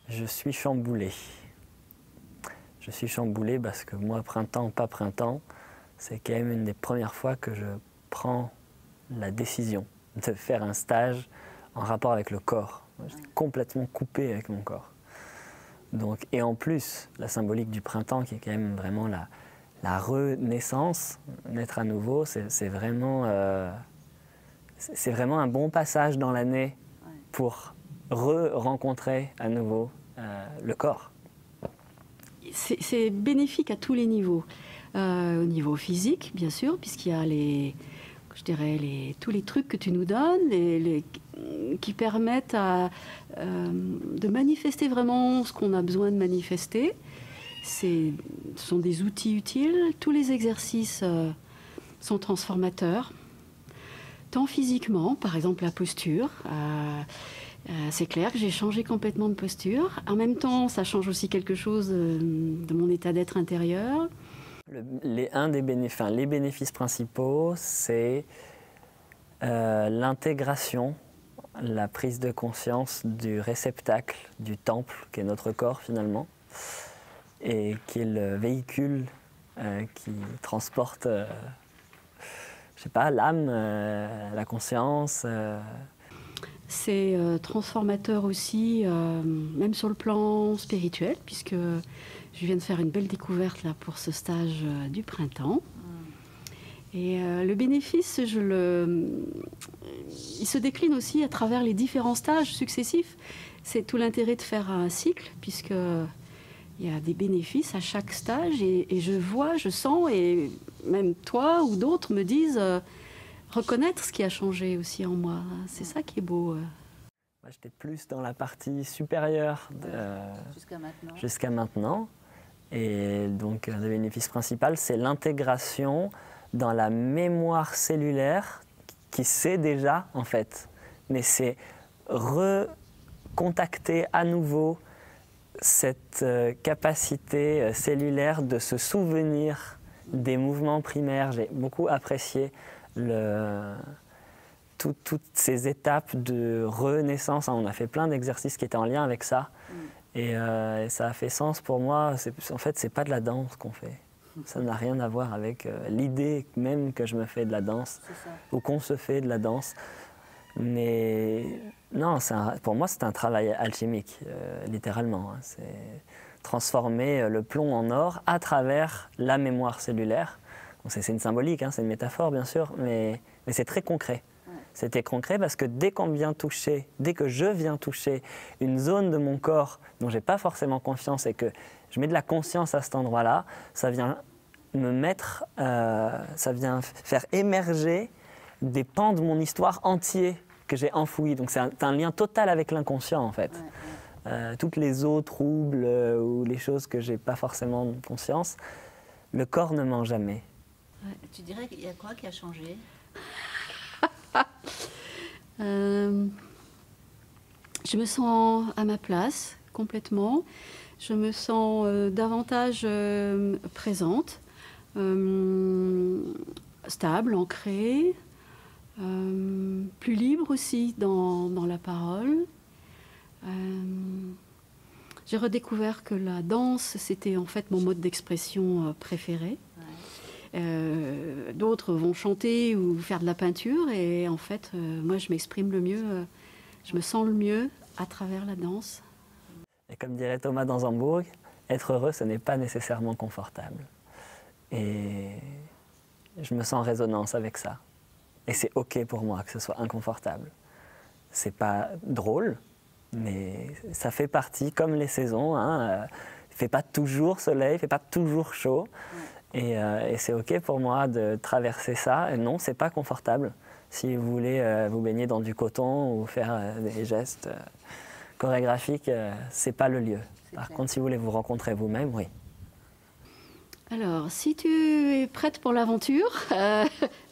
Je suis chamboulé. Je suis chamboulé parce que moi, printemps, pas printemps, c'est quand même une des premières fois que je prends la décision de faire un stage en rapport avec le corps. J'étais complètement coupé avec mon corps. Donc, et en plus, la symbolique du printemps, qui est quand même vraiment la renaissance, naître à nouveau, c'est vraiment un bon passage dans l'année pour re-rencontrer à nouveau le corps. C'est bénéfique à tous les niveaux. Au niveau physique, bien sûr, puisqu'il y a tous les trucs que tu nous donnes, qui permettent de manifester vraiment ce qu'on a besoin de manifester. Ce sont des outils utiles. Tous les exercices sont transformateurs, tant physiquement, par exemple la posture. C'est clair que j'ai changé complètement de posture. En même temps, ça change aussi quelque chose de mon état d'être intérieur. Les bénéfices principaux, c'est l'intégration, la prise de conscience du réceptacle, du temple, qui est notre corps finalement, et qui est le véhicule qui transporte, je sais pas, l'âme, la conscience. C'est transformateur aussi, même sur le plan spirituel, puisque je viens de faire une belle découverte là, pour ce stage du printemps. Et le bénéfice, il se décline aussi à travers les différents stages successifs. C'est tout l'intérêt de faire un cycle, puisqu'il y a des bénéfices à chaque stage. Et je vois, je sens, et même toi ou d'autres me disent... reconnaître ce qui a changé aussi en moi, c'est ça qui est beau. J'étais plus dans la partie supérieure jusqu'à maintenant. Et donc le bénéfice principal, c'est l'intégration dans la mémoire cellulaire qui sait déjà en fait. Mais c'est recontacter à nouveau cette capacité cellulaire de se souvenir des mouvements primaires. J'ai beaucoup apprécié toutes ces étapes de renaissance. On a fait plein d'exercices qui étaient en lien avec ça. Et ça a fait sens pour moi. En fait, c'est pas de la danse qu'on fait. Ça n'a rien à voir avec l'idée même que je me fais de la danse ou qu'on se fait de la danse. Mais non, pour moi, c'est un travail alchimique, littéralement. C'est transformer le plomb en or à travers la mémoire cellulaire. C'est une symbolique, c'est une métaphore bien sûr, mais c'est très concret. C'était concret parce que dès que je viens toucher une zone de mon corps dont je n'ai pas forcément confiance et que je mets de la conscience à cet endroit-là, ça vient ça vient faire émerger des pans de mon histoire entiers que j'ai enfouis. Donc c'est un lien total avec l'inconscient en fait. Toutes les eaux troubles ou les choses que je n'ai pas forcément conscience, le corps ne ment jamais. Tu dirais qu'il y a quoi qui a changé? Je me sens à ma place complètement. Je me sens davantage présente, stable, ancrée, plus libre aussi dans la parole. J'ai redécouvert que la danse, c'était en fait mon mode d'expression préféré. D'autres vont chanter ou faire de la peinture et en fait, moi je m'exprime le mieux, je me sens le mieux à travers la danse. Et comme dirait Thomas d'Anzembourg, être heureux, ce n'est pas nécessairement confortable. Et je me sens en résonance avec ça. Et c'est OK pour moi que ce soit inconfortable. C'est pas drôle, mais ça fait partie, comme les saisons. Il fait pas toujours soleil, il fait pas toujours chaud. Et c'est OK pour moi de traverser ça. Et non, c'est pas confortable. Si vous voulez vous baigner dans du coton ou faire des gestes chorégraphiques, c'est pas le lieu. Par contre, si vous voulez vous rencontrer vous-même, oui. Alors, si tu es prête pour l'aventure,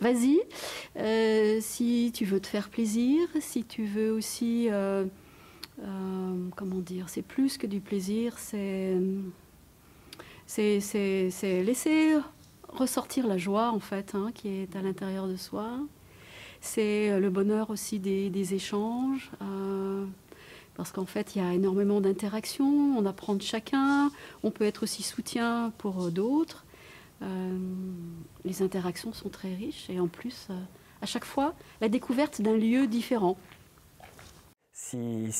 vas-y. Si tu veux te faire plaisir, si tu veux aussi, comment dire, c'est plus que du plaisir, c'est laisser ressortir la joie, en fait, qui est à l'intérieur de soi. C'est le bonheur aussi des échanges. Parce qu'en fait, il y a énormément d'interactions, on apprend de chacun, on peut être aussi soutien pour d'autres. Les interactions sont très riches et en plus, à chaque fois, la découverte d'un lieu différent. Si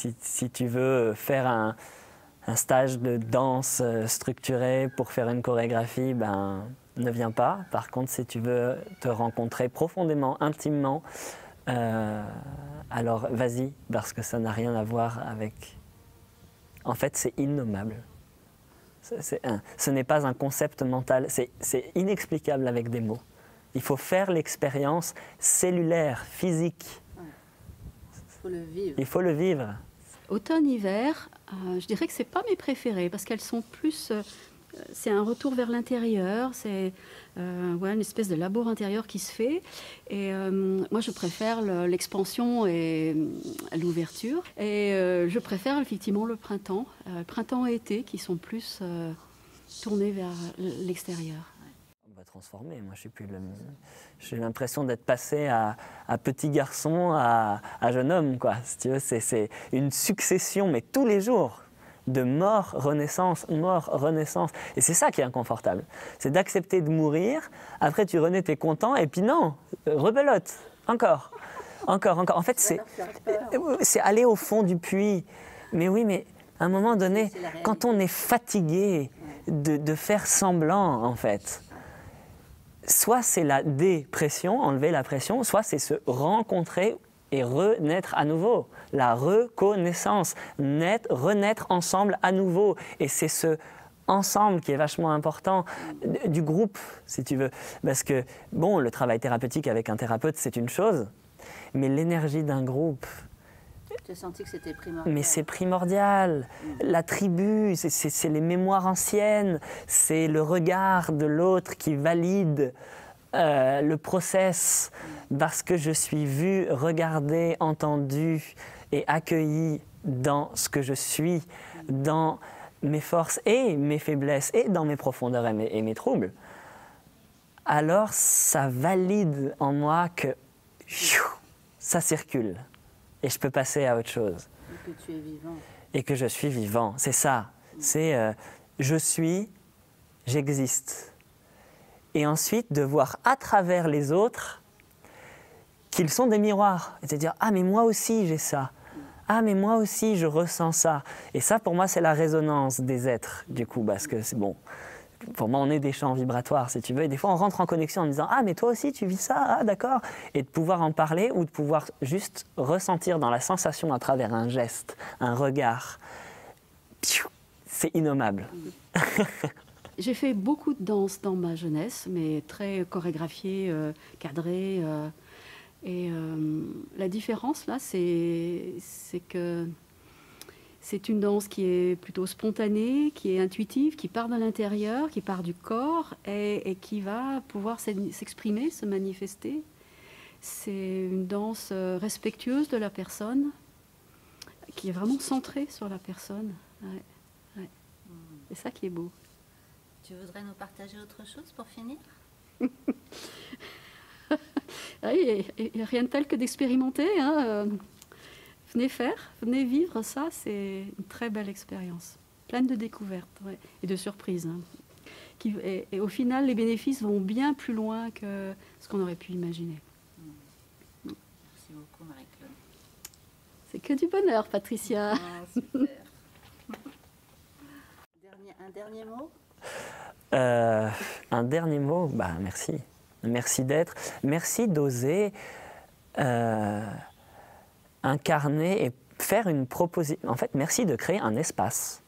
tu veux faire un stage de danse structuré pour faire une chorégraphie, ben, ne viens pas. Par contre, si tu veux te rencontrer profondément, intimement, alors vas-y, parce que ça n'a rien à voir avec... En fait, c'est innommable. Ce n'est pas un concept mental, c'est inexplicable avec des mots. Il faut faire l'expérience cellulaire, physique. Il faut le vivre. Il faut le vivre. Automne-hiver, je dirais que ce n'est pas mes préférées, parce qu'elles sont plus... c'est un retour vers l'intérieur, c'est une espèce de labor intérieur qui se fait. Et moi, je préfère l'expansion et l'ouverture. Et je préfère effectivement le printemps et été, qui sont plus tournés vers l'extérieur. On va transformer. Moi, j'ai l'impression d'être passé à petit garçon, à jeune homme, quoi. Si tu veux, c'est une succession, mais tous les jours, de mort, renaissance, mort, renaissance. Et c'est ça qui est inconfortable. C'est d'accepter de mourir, après tu renais, t'es content, et puis non, rebelote, encore. En fait, c'est aller au fond du puits. Mais oui, mais à un moment donné, quand on est fatigué de faire semblant, en fait, soit c'est la dépression, enlever la pression, soit c'est se rencontrer et renaître à nouveau. La reconnaissance, renaître ensemble à nouveau. Et c'est ce ensemble qui est vachement important, du groupe, si tu veux. Parce que, bon, le travail thérapeutique avec un thérapeute, c'est une chose, mais l'énergie d'un groupe... Tu as senti que c'était primordial. Mais c'est primordial. La tribu, c'est les mémoires anciennes, c'est le regard de l'autre qui valide le process, parce que je suis vu, regardé, entendu et accueilli dans ce que je suis, dans mes forces et mes faiblesses, et dans mes profondeurs et mes troubles. Alors ça valide en moi que ça circule. Et je peux passer à autre chose. Et que tu es vivant. Et que je suis vivant, c'est ça. C'est je suis, j'existe. Et ensuite de voir à travers les autres qu'ils sont des miroirs. Et de dire, ah mais moi aussi j'ai ça. Ah mais moi aussi je ressens ça. Et ça pour moi c'est la résonance des êtres du coup, parce que c'est bon. Pour moi, on est des champs vibratoires, si tu veux. Et des fois, on rentre en connexion en disant « Ah, mais toi aussi, tu vis ça, ah, d'accord » Et de pouvoir en parler ou de pouvoir juste ressentir dans la sensation à travers un geste, un regard. C'est innommable. J'ai fait beaucoup de danse dans ma jeunesse, mais très chorégraphiée, cadrée. Et la différence, là, c'est que... C'est une danse qui est plutôt spontanée, qui est intuitive, qui part de l'intérieur, qui part du corps et qui va pouvoir s'exprimer, se manifester. C'est une danse respectueuse de la personne, qui est vraiment centrée sur la personne. Ouais. C'est ça qui est beau. Tu voudrais nous partager autre chose pour finir? Il n'y a rien de tel que d'expérimenter, hein. Venez faire, venez vivre ça, c'est une très belle expérience, pleine de découvertes et de surprises. Hein. Et au final, les bénéfices vont bien plus loin que ce qu'on aurait pu imaginer. Merci beaucoup, Marie-Claude. C'est que du bonheur, Patricia. Ah, super. Un dernier mot? Un dernier mot, bah, merci. Merci d'être, merci d'oser... incarner et faire une proposition. En fait, merci de créer un espace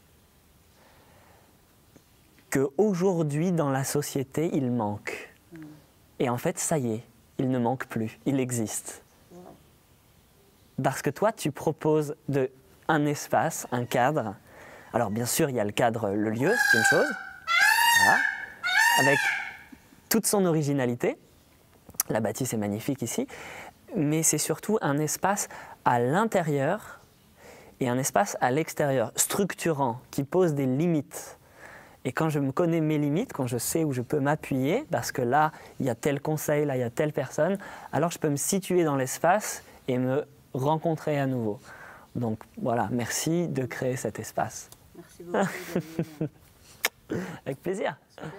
qu'aujourd'hui, dans la société, il manque. Et en fait, ça y est, il ne manque plus, il existe. Parce que toi, tu proposes un espace, un cadre. Alors, bien sûr, il y a le cadre, le lieu, c'est une chose. Voilà. Avec toute son originalité. La bâtisse est magnifique ici. Mais c'est surtout un espace à l'intérieur et un espace à l'extérieur, structurant, qui pose des limites. Et quand je me connais mes limites, quand je sais où je peux m'appuyer, parce que là, il y a tel conseil, là, il y a telle personne, alors je peux me situer dans l'espace et me rencontrer à nouveau. Donc voilà, merci de créer cet espace. Merci beaucoup, David. Avec plaisir. Super.